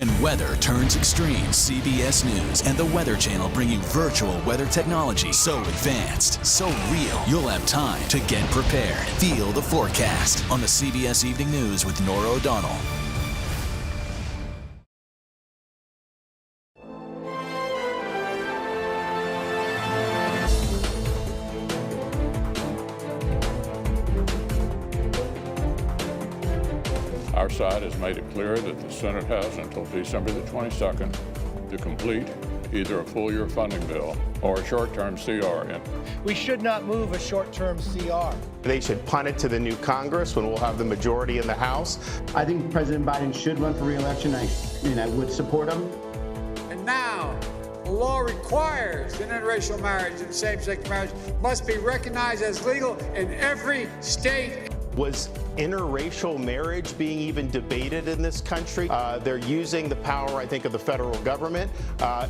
And weather turns extreme. CBS News and the Weather Channel bring you virtual weather technology so advanced, so real, you'll have time to get prepared. Feel the forecast on the CBS Evening News with Norah O'Donnell. Our side has made it clear that the Senate has until December the 22nd to complete either a full-year funding bill or a short-term CR. We should not move a short-term CR. They should punt it to the new Congress when we'll have the majority in the House. I think President Biden should run for re-election. I would support him. And now, the law requires that interracial marriage and same-sex marriage must be recognized as legal in every state. Was interracial marriage being even debated in this country? They're using the power, I think, of the federal government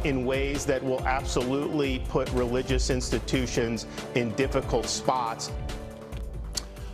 in ways that will absolutely put religious institutions in difficult spots.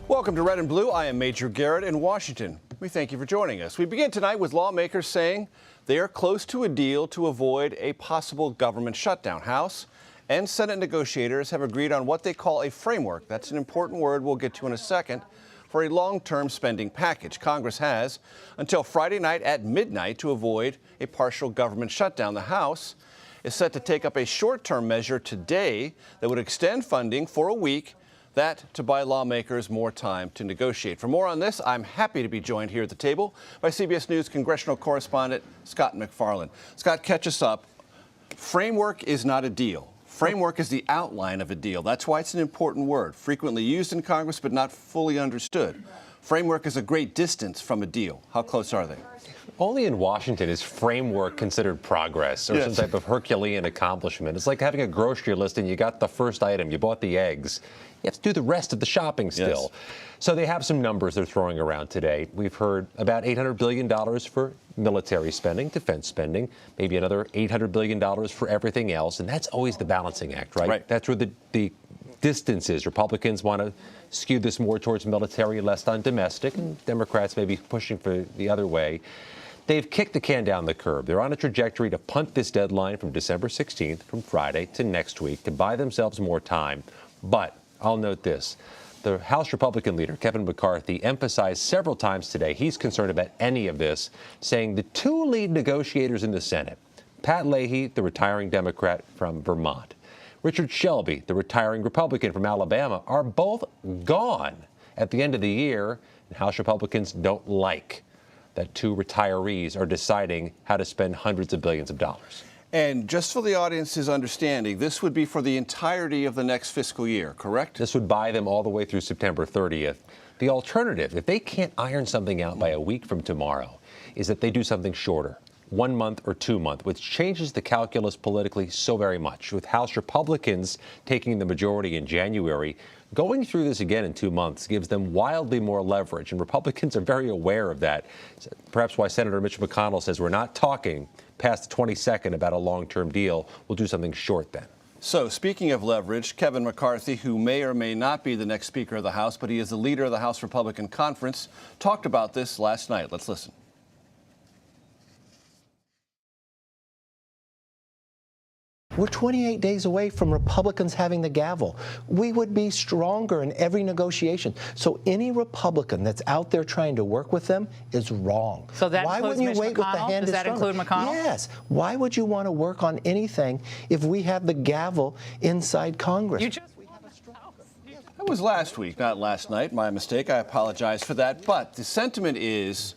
Welcome to Red and Blue. I am Major Garrett in Washington. We thank you for joining us. We begin tonight with lawmakers saying they are close to a deal to avoid a possible government shutdown. House and Senate negotiators have agreed on what they call a framework. That's an important word we'll get to in a second. For a long-term spending package. Congress has until Friday night at midnight to avoid a partial government shutdown. The House is set to take up a short-term measure today that would extend funding for a week, that to buy lawmakers more time to negotiate. For more on this, I'm happy to be joined here at the table by CBS News congressional correspondent Scott MacFarlane. Scott, catch us up. Framework is not a deal. Framework is the outline of a deal. That's why it's an important word, frequently used in Congress but not fully understood. Framework is a great distance from a deal. How close are they? Only in Washington is framework considered progress or some type of Herculean accomplishment. It's like having a grocery list and you got the first item, you bought the eggs. You have to do the rest of the shopping still. Yes. So they have some numbers they're throwing around today. We've heard about $800 billion for military spending, defense spending, maybe another $800 billion for everything else. And that's always the balancing act, right? That's where the distance is. Republicans want to skew this more towards military, less on domestic, and Democrats may be pushing for the other way. They've kicked the can down the curb. They're on a trajectory to punt this deadline from December 16th, from Friday to next week, to buy themselves more time. But I'll note this. The House Republican leader, Kevin McCarthy, emphasized several times today he's concerned about any of this, saying the two lead negotiators in the Senate, Pat Leahy, the retiring Democrat from Vermont, Richard Shelby, the retiring Republican from Alabama, are both gone at the end of the year. And House Republicans don't like that two retirees are deciding how to spend hundreds of billions of dollars. And just for the audience's understanding, this would be for the entirety of the next fiscal year, correct? This would buy them all the way through September 30th. The alternative, if they can't iron something out by a week from tomorrow, is that they do something shorter, 1 month or 2 months, which changes the calculus politically so very much. With House Republicans taking the majority in January, going through this again in 2 months gives them wildly more leverage, and Republicans are very aware of that. Perhaps why Senator Mitch McConnell says we're not talking past the 22nd about a long-term deal. We'll do something short then. So, speaking of leverage, Kevin McCarthy, who may or may not be the next Speaker of the House, but he is the leader of the House Republican Conference, talked about this last night. Let's listen. We're 28 days away from Republicans having the gavel. We would be stronger in every negotiation. So any Republican that's out there trying to work with them is wrong. So that why includes wouldn't you Mitch wait McConnell? with the hand Does that include McConnell? Yes. Why would you want to work on anything if we have the gavel inside Congress? That was last week, not last night. My mistake. I apologize for that. But the sentiment is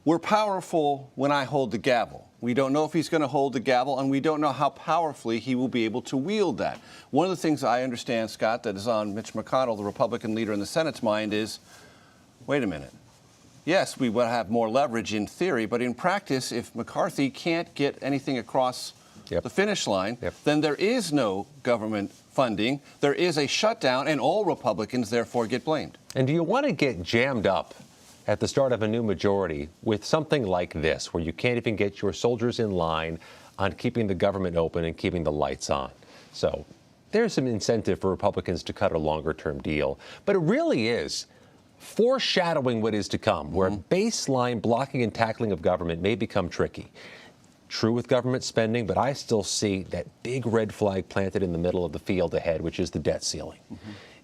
we're powerful when I hold the gavel. We don't know if he's going to hold the gavel, and we don't know how powerfully he will be able to wield that. One of the things I understand, Scott, that is on Mitch McConnell, the Republican leader in the Senate's mind is, wait a minute. Yes, we will have more leverage in theory, but in practice, if McCarthy can't get anything across the finish line, then there is no government funding. There is a shutdown, and all Republicans, therefore, get blamed. And do you want to get jammed up at the start of a new majority with something like this, where you can't even get your soldiers in line on keeping the government open and keeping the lights on? So there's some incentive for Republicans to cut a longer-term deal. But it really is foreshadowing what is to come, where baseline blocking and tackling of government may become tricky. True with government spending, but I still see that big red flag planted in the middle of the field ahead, which is the debt ceiling.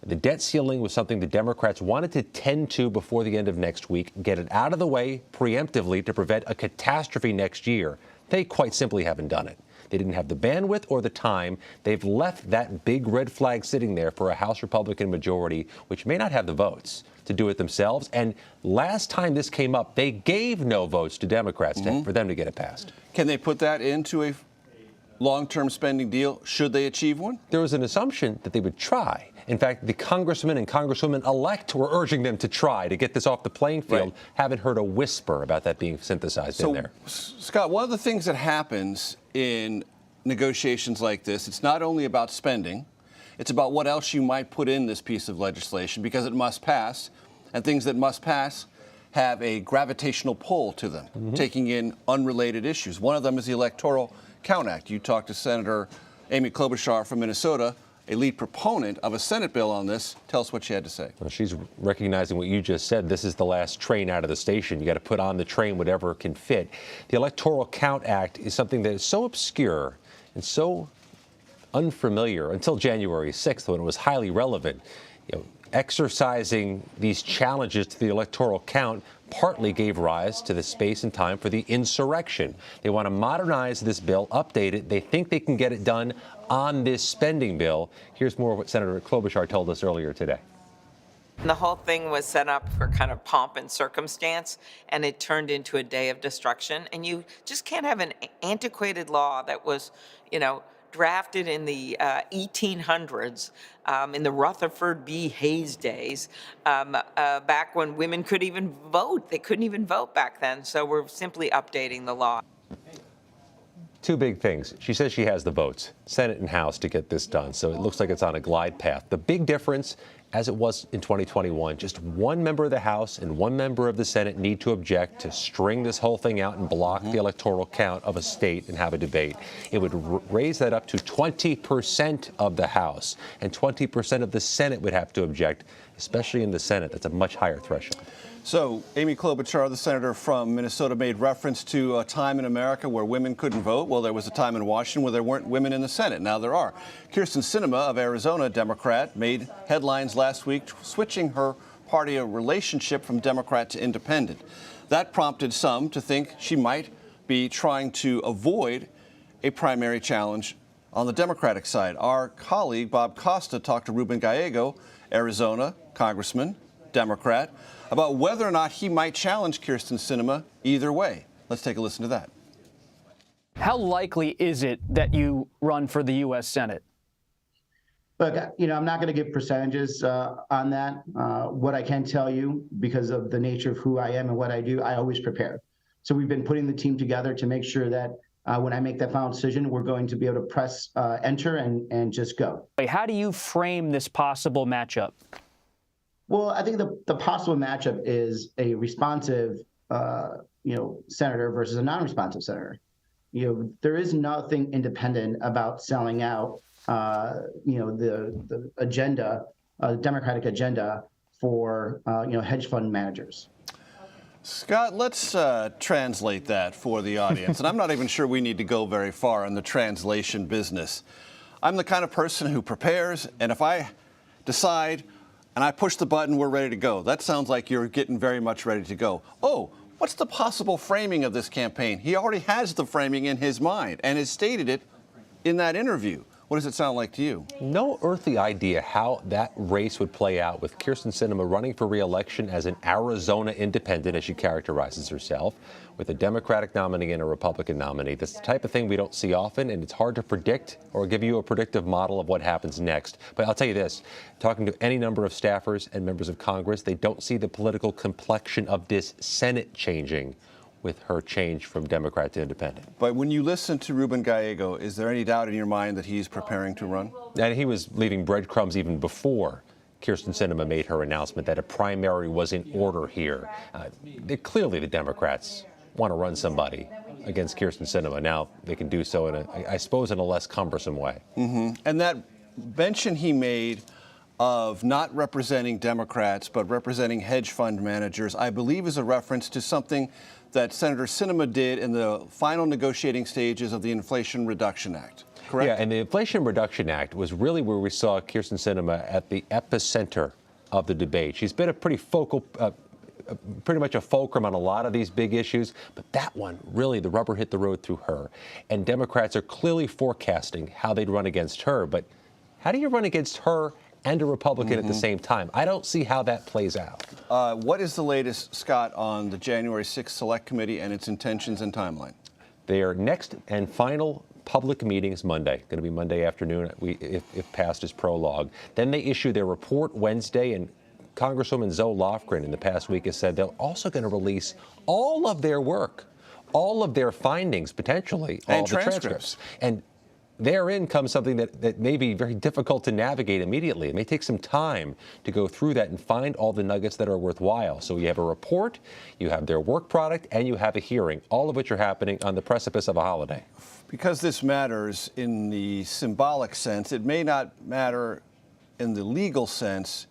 The debt ceiling was something the Democrats wanted to tend to before the end of next week, get it out of the way preemptively to prevent a catastrophe next year. They quite simply haven't done it. They didn't have the bandwidth or the time. They've left that big red flag sitting there for a House Republican majority, which may not have the votes to do it themselves. And last time this came up, they gave no votes to Democrats for them to get it passed. Can they put that into a long-term spending deal should they achieve one? There was an assumption that they would try. In fact, the congressmen and congresswomen-elect were urging them to try to get this off the playing field. Right. Haven't heard a whisper about that being synthesized in there. Scott, one of the things that happens in negotiations like this, it's not only about spending, it's about what else you might put in this piece of legislation because it must pass, and things that must pass have a gravitational pull to them, taking in unrelated issues. One of them is the Electoral Count Act. You talked to Senator Amy Klobuchar from Minnesota, a lead proponent of a Senate bill on this. Tell us what she had to say. Well, she's recognizing what you just said. This is the last train out of the station. You got to put on the train whatever can fit. The Electoral Count Act is something that is so obscure and so unfamiliar until January 6th when it was highly relevant. You know, exercising these challenges to the electoral count partly gave rise to the space and time for the insurrection. They want to modernize this bill, update it. They think they can get it done on this spending bill. Here's more of what Senator Klobuchar told us earlier today. The whole thing was set up for kind of pomp and circumstance, and it turned into a day of destruction. And you just can't have an antiquated law that was, drafted in the 1800s, in the Rutherford B. Hayes days, back when women could even vote. They couldn't even vote back then. So we're simply updating the law. Two big things. She says she has the votes, Senate and House, to get this done. So it looks like it's on a glide path. The big difference, as it was in 2021, just one member of the House and one member of the Senate need to object to string this whole thing out and block the electoral count of a state and have a debate. It would raise that up to 20% of the House, and 20% of the Senate would have to object, especially in the Senate. That's a much higher threshold. So, Amy Klobuchar, the senator from Minnesota, made reference to a time in America where women couldn't vote. Well, there was a time in Washington where there weren't women in the Senate. Now there are. Kyrsten Sinema of Arizona, Democrat, made headlines last week switching her party relationship from Democrat to independent. That prompted some to think she might be trying to avoid a primary challenge on the Democratic side. Our colleague, Bob Costa, talked to Ruben Gallego, Arizona congressman, Democrat, about whether or not he might challenge Kyrsten Sinema either way. Let's take a listen to that. How likely is it that you run for the U.S. Senate? Look, I'm not going to give percentages on that. What I can tell you, because of the nature of who I am and what I do, I always prepare. So we've been putting the team together to make sure that when I make that final decision, we're going to be able to press enter and just go. How do you frame this possible matchup? Well, I think the possible matchup is a responsive, senator versus a non-responsive senator. There is nothing independent about selling out, the agenda, the Democratic agenda for, hedge fund managers. Scott, let's translate that for the audience. And I'm not even sure we need to go very far in the translation business. I'm the kind of person who prepares, and if I decide and I push the button, we're ready to go. That sounds like you're getting very much ready to go. Oh, what's the possible framing of this campaign? He already has the framing in his mind and has stated it in that interview. What does it sound like to you? No earthly idea how that race would play out with Kyrsten Sinema running for re-election as an Arizona independent, as she characterizes herself, with a Democratic nominee and a Republican nominee. That's the type of thing we don't see often, and it's hard to predict or give you a predictive model of what happens next. But I'll tell you this, talking to any number of staffers and members of Congress, they don't see the political complexion of this Senate changing with her change from Democrat to independent. But when you listen to Ruben Gallego, is there any doubt in your mind that he's preparing to run? And he was leaving breadcrumbs even before Kyrsten Sinema made her announcement that a primary was in order here. Clearly the Democrats want to run somebody against Kyrsten Sinema. Now they can do so in a less cumbersome way. And that mention he made of not representing Democrats, but representing hedge fund managers, I believe is a reference to something that Senator Sinema did in the final negotiating stages of the Inflation Reduction Act. Correct? Yeah, and the Inflation Reduction Act was really where we saw Kyrsten Sinema at the epicenter of the debate. She's been a pretty focal, pretty much a fulcrum on a lot of these big issues, but that one, really, the rubber hit the road through her. And Democrats are clearly forecasting how they'd run against her, but how do you run against her and a Republican at the same time? I don't see how that plays out. What is the latest, Scott, on the January 6th Select Committee and its intentions and timeline? Their next and final public meeting is Monday. Going to be Monday afternoon, if passed as prologue. Then they issue their report Wednesday, and Congresswoman Zoe Lofgren in the past week has said they're also going to release all of their work, all of their findings, potentially, all the transcripts. And therein comes something that may be very difficult to navigate immediately. It may take some time to go through that and find all the nuggets that are worthwhile. So you have a report, you have their work product, and you have a hearing, all of which are happening on the precipice of a holiday. Because this matters in the symbolic sense, it may not matter in the legal sense.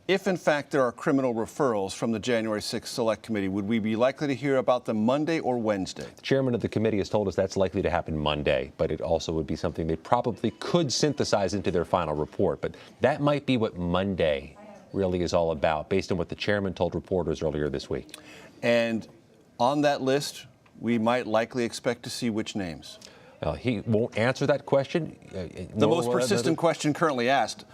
If, in fact, there are criminal referrals from the January 6th Select Committee, would we be likely to hear about them Monday or Wednesday? The chairman of the committee has told us that's likely to happen Monday, but it also would be something they probably could synthesize into their final report. But that might be what Monday really is all about, based on what the chairman told reporters earlier this week. And on that list, we might likely expect to see which names? He won't answer that question. The most persistent question currently asked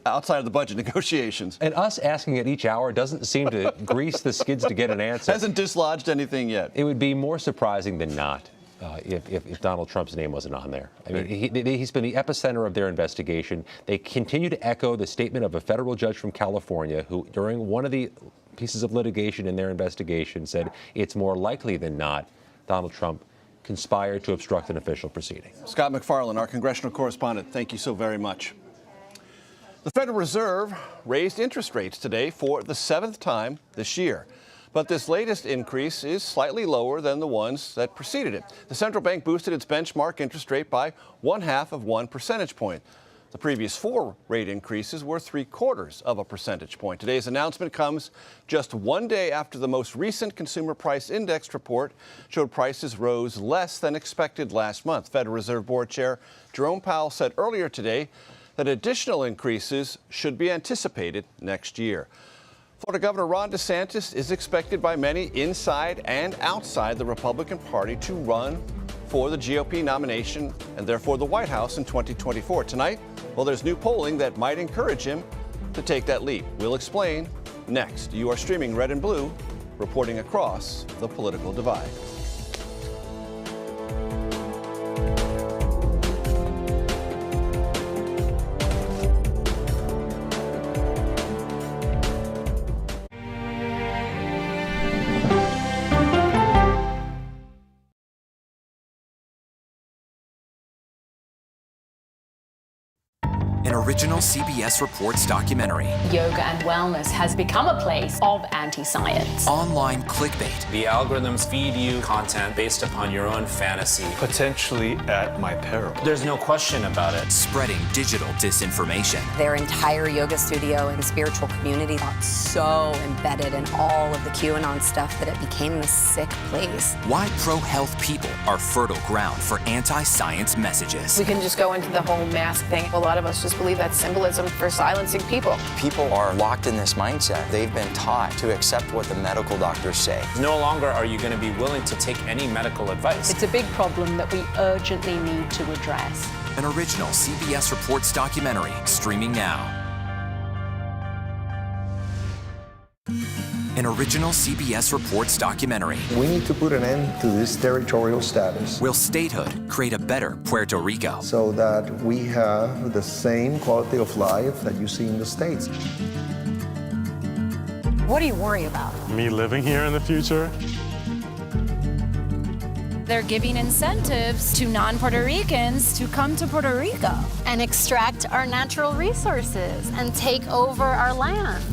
outside of the budget negotiations. And us asking it each hour doesn't seem to grease the skids to get an answer. Hasn't dislodged anything yet. It would be more surprising than not if Donald Trump's name wasn't on there. I mean, he's been the epicenter of their investigation. They continue to echo the statement of a federal judge from California who, during one of the pieces of litigation in their investigation, said it's more likely than not Donald Trump conspired to obstruct an official proceeding. Scott McFarland, our congressional correspondent, thank you so very much. The Federal Reserve raised interest rates today for the 7th time this year. But this latest increase is slightly lower than the ones that preceded it. The central bank boosted its benchmark interest rate by 0.5 of 1 percentage point. The previous 4 rate increases were 0.75 of a percentage point. Today's announcement comes just one day after the most recent Consumer Price Index report showed prices rose less than expected last month. Federal Reserve Board Chair Jerome Powell said earlier today that additional increases should be anticipated next year. Florida Governor Ron DeSantis is expected by many inside and outside the Republican Party to run for the GOP nomination and therefore the White House in 2024. Tonight, well, there's new polling that might encourage him to take that leap. We'll explain next. You are streaming Red and Blue, reporting across the political divide. An original CBS Reports documentary. Yoga and wellness has become a place of anti-science. Online clickbait. The algorithms feed you content based upon your own fantasy. Potentially at my peril. There's no question about it. Spreading digital disinformation. Their entire yoga studio and spiritual community got so embedded in all of the QAnon stuff that it became this sick place. Why pro-health people are fertile ground for anti-science messages. We can just go into the whole mask thing. A lot of us just believe that's symbolism for silencing people. People are locked in this mindset. They've been taught to accept what the medical doctors say. No longer are you going to be willing to take any medical advice. It's a big problem that we urgently need to address. An original CBS Reports documentary streaming now. An original CBS Reports documentary. We need to put an end to this territorial status. Will statehood create a better Puerto Rico? So that we have the same quality of life that you see in the States. What do you worry about? Me living here in the future. They're giving incentives to non-Puerto Ricans to come to Puerto Rico and extract our natural resources and take over our land.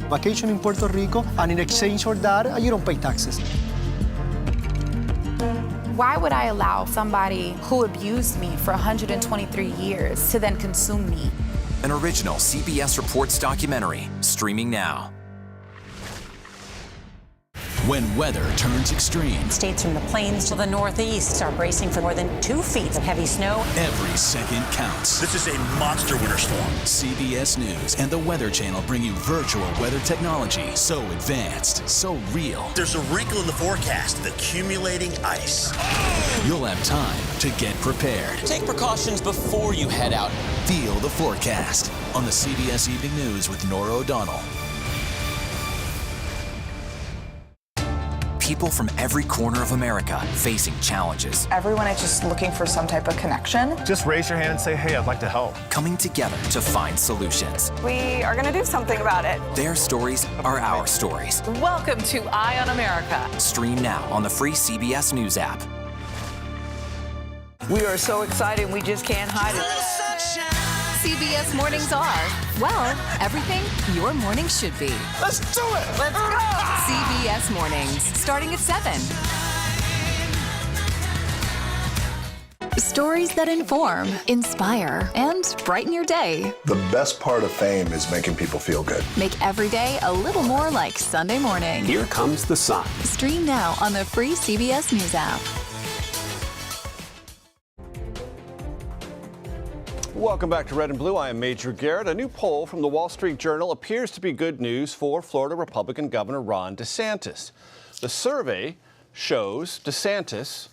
Vacation in Puerto Rico, and in exchange for that, you don't pay taxes. Why would I allow somebody who abused me for 123 years to then consume me? An original CBS Reports documentary, streaming now. When weather turns extreme, states from the plains to the northeast are bracing for more than 2 feet of heavy snow. Every second counts. This is a monster winter storm. CBS News and the Weather Channel bring you virtual weather technology so advanced, so real. There's a wrinkle in the forecast, the accumulating ice. Oh! You'll have time to get prepared. Take precautions before you head out. Feel the forecast on the CBS Evening News with Nora O'Donnell. People from every corner of America facing challenges. Everyone is just looking for some type of connection. Just raise your hand and say, hey, I'd like to help. Coming together to find solutions. We are going to do something about it. Their stories are our stories. Welcome to Eye on America. Stream now on the free CBS News app. We are so excited, we just can't hide it. CBS mornings are, well, everything your morning should be. Let's do it! Let's go! CBS mornings, starting at 7. Stories that inform, inspire, and brighten your day. The best part of fame is making people feel good. Make every day a little more like Sunday morning. Here comes the sun. Stream now on the free CBS News app. Welcome back to Red and Blue. I am Major Garrett. A new poll from the Wall Street Journal appears to be good news for Florida Republican Governor Ron DeSantis. The survey shows DeSantis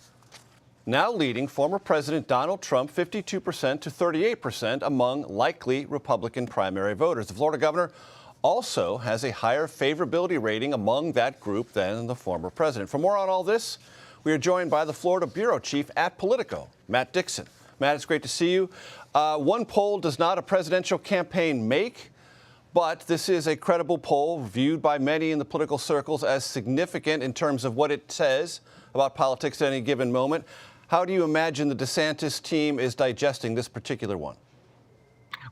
now leading former President Donald Trump 52% to 38% among likely Republican primary voters. The Florida governor also has a higher favorability rating among that group than the former president. For more on all this, we are joined by the Florida bureau chief at Politico, Matt Dixon. Matt, it's great to see you. One poll does not a presidential campaign make, but this is a credible poll viewed by many in the political circles as significant in terms of what it says about politics at any given moment. How do you imagine the DeSantis team is digesting this particular one?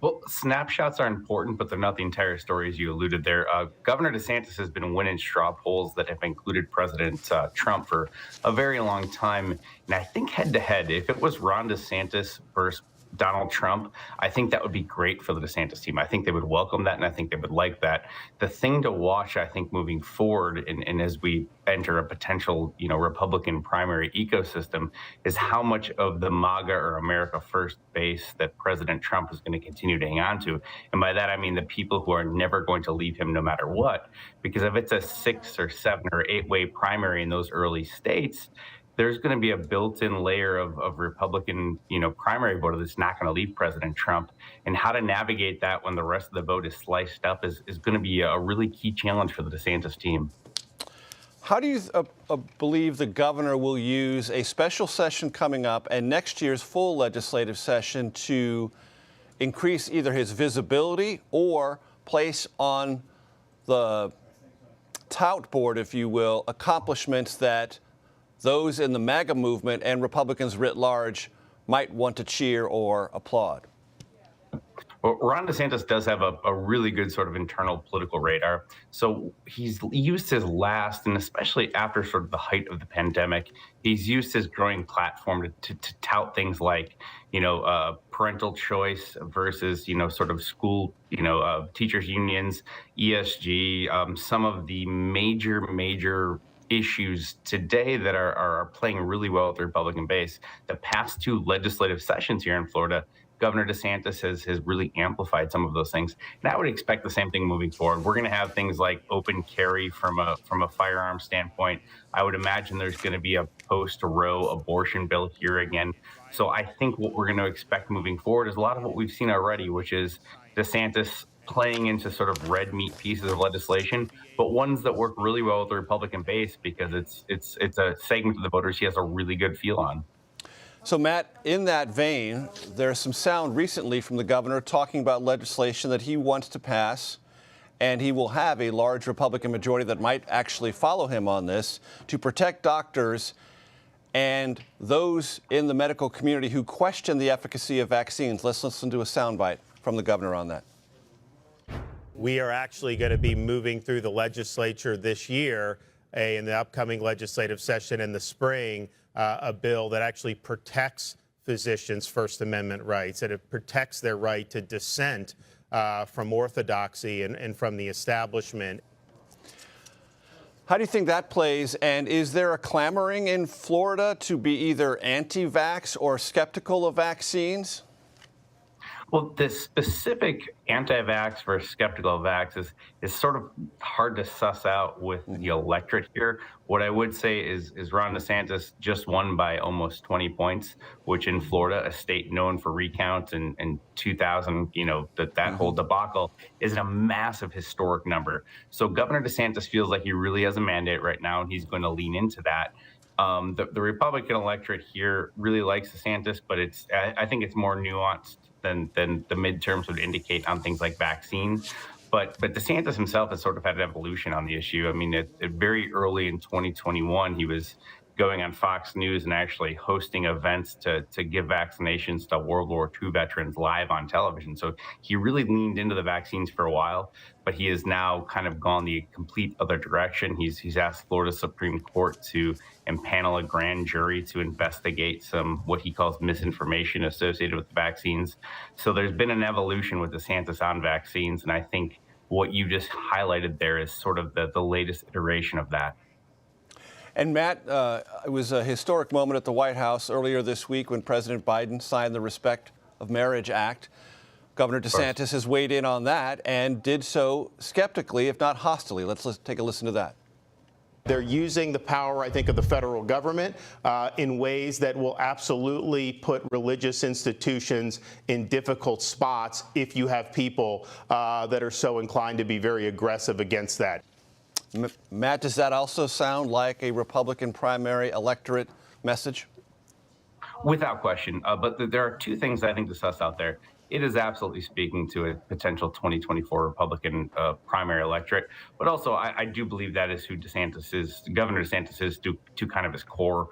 Well, snapshots are important, but they're not the entire story, as you alluded there. Governor DeSantis has been winning straw polls that have included President Trump for a very long time. And I think head-to-head, if it was Ron DeSantis versus Donald Trump, I think that would be great for the DeSantis team. I think they would welcome that, and I think they would like that. The thing to watch, I think, moving forward, and as we enter a potential, Republican primary ecosystem, is how much of the MAGA or America First base that President Trump is going to continue to hang on to. And by that, I mean the people who are never going to leave him no matter what. Because if it's a 6 or 7 or 8-way primary in those early states, there's going to be a built-in layer of Republican, primary voter that's not going to leave President Trump. And how to navigate that when the rest of the vote is sliced up is going to be a really key challenge for the DeSantis team. How do you believe the governor will use a special session coming up and next year's full legislative session to increase either his visibility or place on the tout board, if you will, accomplishments that those in the MAGA movement and Republicans writ large might want to cheer or applaud? Well, Ron DeSantis does have a really good sort of internal political radar. So he's used his last, and especially after sort of the height of the pandemic, he's used his growing platform to tout things like, parental choice versus, sort of school, teachers unions, ESG, some of the major issues today that are playing really well with the Republican base. The past 2 legislative sessions here in Florida, Governor DeSantis has really amplified some of those things. And I would expect the same thing moving forward. We're going to have things like open carry from a firearm standpoint. I would imagine there's going to be a post-Roe abortion bill here again. So I think what we're going to expect moving forward is a lot of what we've seen already, which is DeSantis playing into sort of red meat pieces of legislation, but ones that work really well with the Republican base because it's a segment of the voters he has a really good feel on. So, Matt, in that vein, there's some sound recently from the governor talking about legislation that he wants to pass, and he will have a large Republican majority that might actually follow him on this to protect doctors and those in the medical community who question the efficacy of vaccines. Let's listen to a soundbite from the governor on that. We are actually going to be moving through the legislature this year in the upcoming legislative session in the spring, a bill that actually protects physicians' First Amendment rights, that it protects their right to dissent from orthodoxy and from the establishment. How do you think that plays? And is there a clamoring in Florida to be either anti-vax or skeptical of vaccines? Well, the specific anti-vax versus skeptical of vax is sort of hard to suss out with the electorate here. What I would say is Ron DeSantis just won by almost 20 points, which in Florida, a state known for recounts and 2000, that whole debacle is a massive historic number. So Governor DeSantis feels like he really has a mandate right now, and he's going to lean into that. The Republican electorate here really likes DeSantis, but I think it's more nuanced than the midterms would indicate on things like vaccines. But DeSantis himself has sort of had an evolution on the issue. I mean, very early in 2021, he was going on Fox News and actually hosting events to give vaccinations to World War II veterans live on television. So he really leaned into the vaccines for a while, but he has now kind of gone the complete other direction. He's asked Florida Supreme Court to impanel a grand jury to investigate some what he calls misinformation associated with the vaccines. So there's been an evolution with DeSantis on vaccines, and I think what you just highlighted there is sort of the latest iteration of that. And Matt, it was a historic moment at the White House earlier this week when President Biden signed the Respect of Marriage Act. Governor DeSantis has weighed in on that and did so skeptically, if not hostilely. Let's take a listen to that. They're using the power, I think, of the federal government in ways that will absolutely put religious institutions in difficult spots if you have people that are so inclined to be very aggressive against that. Matt, does that also sound like a Republican primary electorate message? Without question. But there are two things I think to suss out there. It is absolutely speaking to a potential 2024 Republican primary electorate. But also, I do believe that is who DeSantis is, Governor DeSantis is to kind of his core.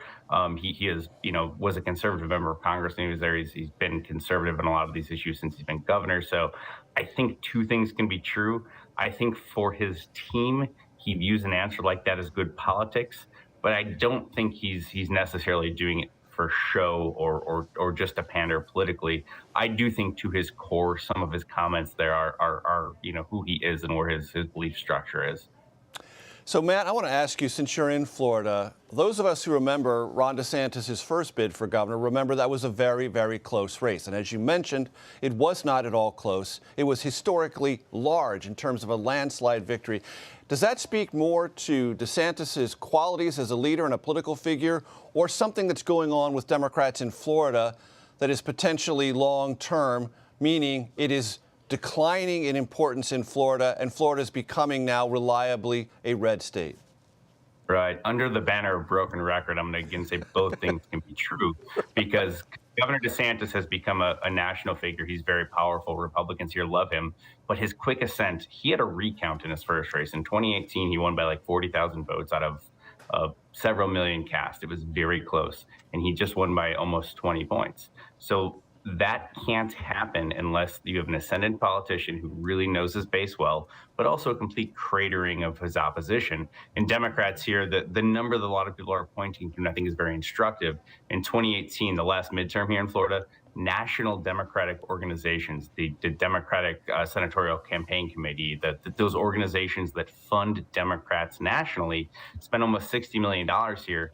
He is, was a conservative member of Congress when he was there. He's been conservative in a lot of these issues since he's been governor. So I think two things can be true. I think for his team, he'd use an answer like that as good politics, but I don't think he's necessarily doing it for show or just to pander politically. I do think to his core, some of his comments there are who he is and where his belief structure is. So, Matt, I want to ask you, since you're in Florida, those of us who remember Ron DeSantis' first bid for governor, remember that was a very, very close race. And as you mentioned, it was not at all close. It was historically large in terms of a landslide victory. Does that speak more to DeSantis' qualities as a leader and a political figure, or something that's going on with Democrats in Florida that is potentially long-term, meaning it is declining in importance in Florida, and Florida is becoming now reliably a red state? Right. Under the banner of broken record, I'm going to again say both things can be true, because Governor DeSantis has become a national figure. He's very powerful. Republicans here love him. But his quick ascent, he had a recount in his first race. In 2018, he won by like 40,000 votes out of several million cast. It was very close. And he just won by almost 20 points. So that can't happen unless you have an ascendant politician who really knows his base well, but also a complete cratering of his opposition. And Democrats here, the number that a lot of people are pointing to, and I think is very instructive, in 2018, the last midterm here in Florida, national Democratic organizations, the Democratic Senatorial Campaign Committee, those organizations that fund Democrats nationally, spent almost $60 million here.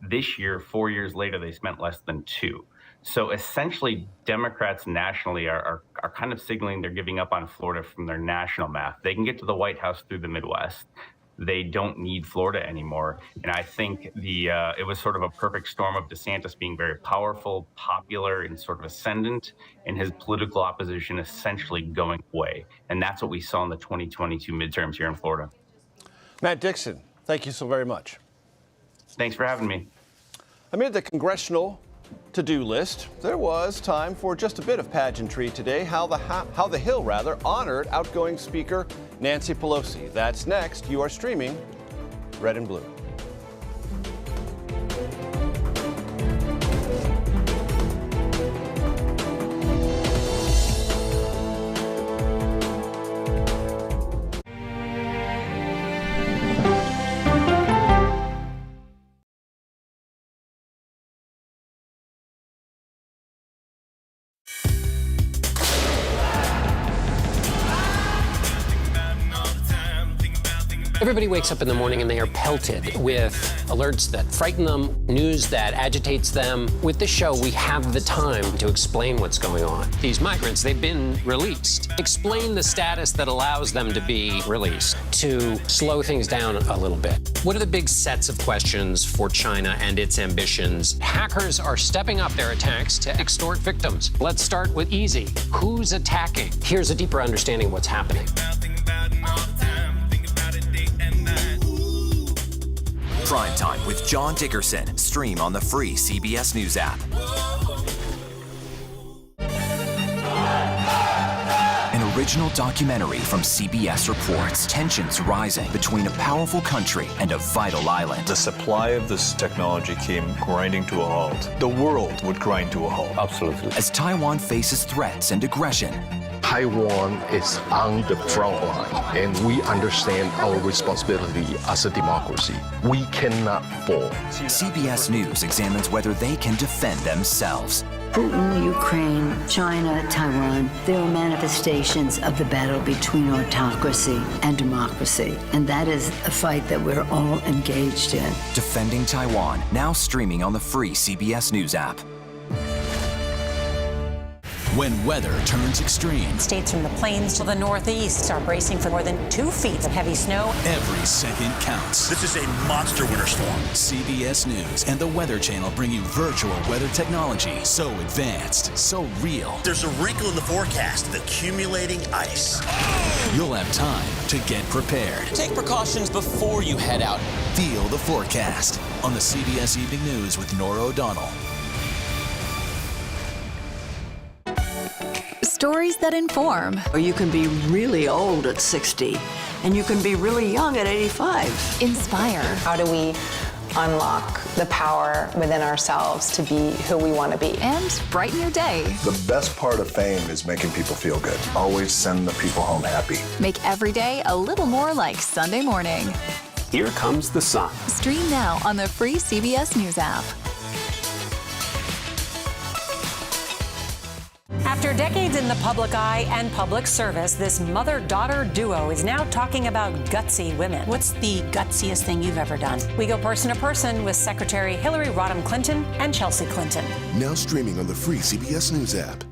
This year, 4 years later, they spent less than $2 million. So essentially, Democrats nationally are kind of signaling they're giving up on Florida from their national map. They can get to the White House through the Midwest. They don't need Florida anymore. And I think it was sort of a perfect storm of DeSantis being very powerful, popular, and sort of ascendant, and his political opposition essentially going away. And that's what we saw in the 2022 midterms here in Florida. Matt Dixon, thank you so very much. Thanks for having me. Amid the congressional to-do list, there was time for just a bit of pageantry today. How the Hill honored outgoing Speaker Nancy Pelosi. That's next. You are streaming Red and Blue. Everybody wakes up in the morning and they are pelted with alerts that frighten them, news that agitates them. With this show, we have the time to explain what's going on. These migrants, they've been released. Explain the status that allows them to be released, to slow things down a little bit. What are the big sets of questions for China and its ambitions? Hackers are stepping up their attacks to extort victims. Let's start with easy. Who's attacking? Here's a deeper understanding of what's happening. Prime Time with John Dickerson. Stream on the free CBS News app. An original documentary from CBS reports tensions rising between a powerful country and a vital island. The supply of this technology came grinding to a halt. The world would grind to a halt. Absolutely. As Taiwan faces threats and aggression, Taiwan is on the front line, and we understand our responsibility as a democracy. We cannot fall. CBS News examines whether they can defend themselves. Putin, Ukraine, China, Taiwan, they are manifestations of the battle between autocracy and democracy. And that is a fight that we're all engaged in. Defending Taiwan, now streaming on the free CBS News app. When weather turns extreme, States from the plains to the northeast are bracing for more than 2 feet of heavy snow. every second counts. This is a monster winter storm. CBS News and the Weather Channel bring you virtual weather technology so advanced, so real. There's a wrinkle in the forecast, the accumulating ice. You'll have time to get prepared. Take precautions before you head out. Feel the forecast on the CBS Evening News with Nora O'Donnell. Stories that inform. You can be really old at 60, and you can be really young at 85. Inspire. How do we unlock the power within ourselves to be who we want to be? And brighten your day. The best part of fame is making people feel good. Always send the people home happy. Make every day a little more like Sunday morning. Here comes the sun. Stream now on the free CBS News app. After decades in the public eye and public service, this mother-daughter duo is now talking about gutsy women. What's the gutsiest thing you've ever done? We go person to person with Secretary Hillary Rodham Clinton and Chelsea Clinton. Now streaming on the free CBS News app.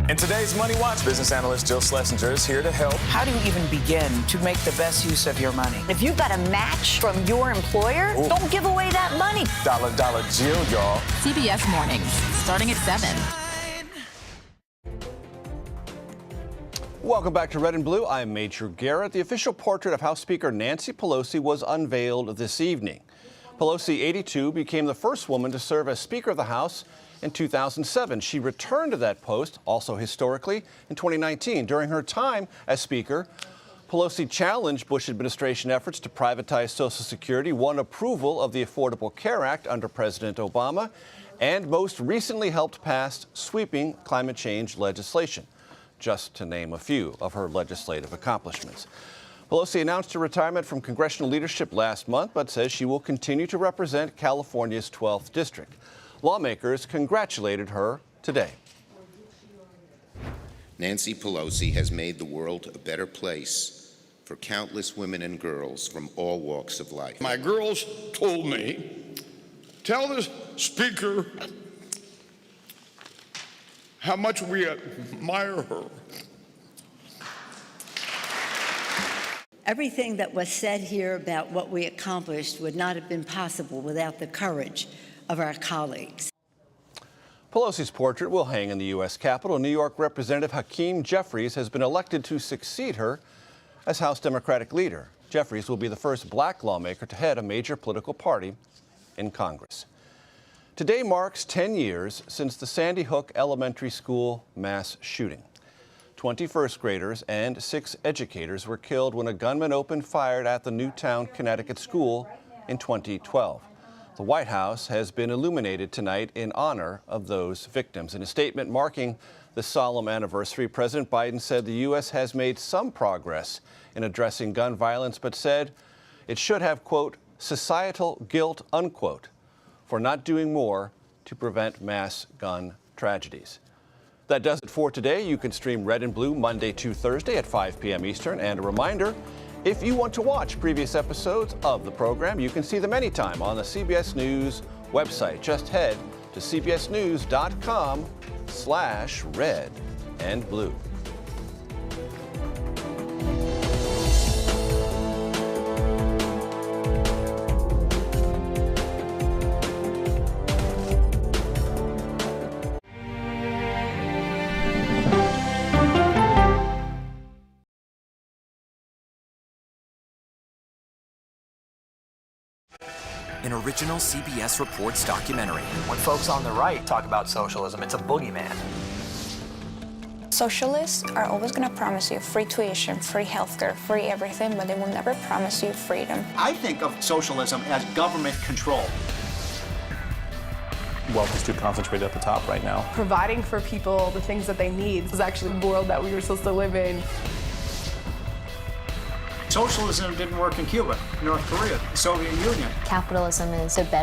In today's Money Watch, business analyst Jill Schlesinger is here to help. How do you even begin to make the best use of your money? If you've got a match from your employer, don't give away that money. Dollar Jill, y'all. CBS Mornings, starting at 7. Welcome back to Red and Blue. I'm Major Garrett. The official portrait of House Speaker Nancy Pelosi was unveiled this evening. Pelosi, 82, became the first woman to serve as Speaker of the House in 2007. She returned to that post, also historically, in 2019. During her time as Speaker, Pelosi challenged Bush administration efforts to privatize Social Security, won approval of the Affordable Care Act under President Obama, and most recently helped pass sweeping climate change legislation, just to name a few of her legislative accomplishments. Pelosi announced her retirement from congressional leadership last month, but says she will continue to represent California's 12th district. Lawmakers congratulated her today. Nancy Pelosi has made the world a better place for countless women and girls from all walks of life. My girls told me, tell the Speaker how much we admire her. Everything that was said here about what we accomplished would not have been possible without the courage of our colleagues. Pelosi's portrait will hang in the U.S. Capitol. New York Representative Hakeem Jeffries has been elected to succeed her as House Democratic leader. Jeffries will be the first black lawmaker to head a major political party in Congress. Today marks 10 years since the Sandy Hook Elementary School mass shooting. 20 first graders and 6 educators were killed when a gunman opened fire at the Newtown, Connecticut school in 2012. The White House has been illuminated tonight in honor of those victims. In a statement marking the solemn anniversary, President Biden said the U.S. has made some progress in addressing gun violence, but said it should have, quote, societal guilt, unquote, for not doing more to prevent mass gun tragedies. That does it for today. You can stream Red and Blue Monday to Thursday at 5 p.m. Eastern. And a reminder, If you want to watch previous episodes of the program, you can see them anytime on the CBS News website. Just head to cbsnews.com/red and blue. An original CBS Reports documentary. When folks on the right talk about socialism, it's a boogeyman. Socialists are always going to promise you free tuition, free healthcare, free everything, but they will never promise you freedom. I think of socialism as government control. Wealth is too concentrated at the top right now. Providing for people the things that they need is actually the world that we were supposed to live in. Socialism didn't work in Cuba, North Korea, the Soviet Union. Capitalism is a bed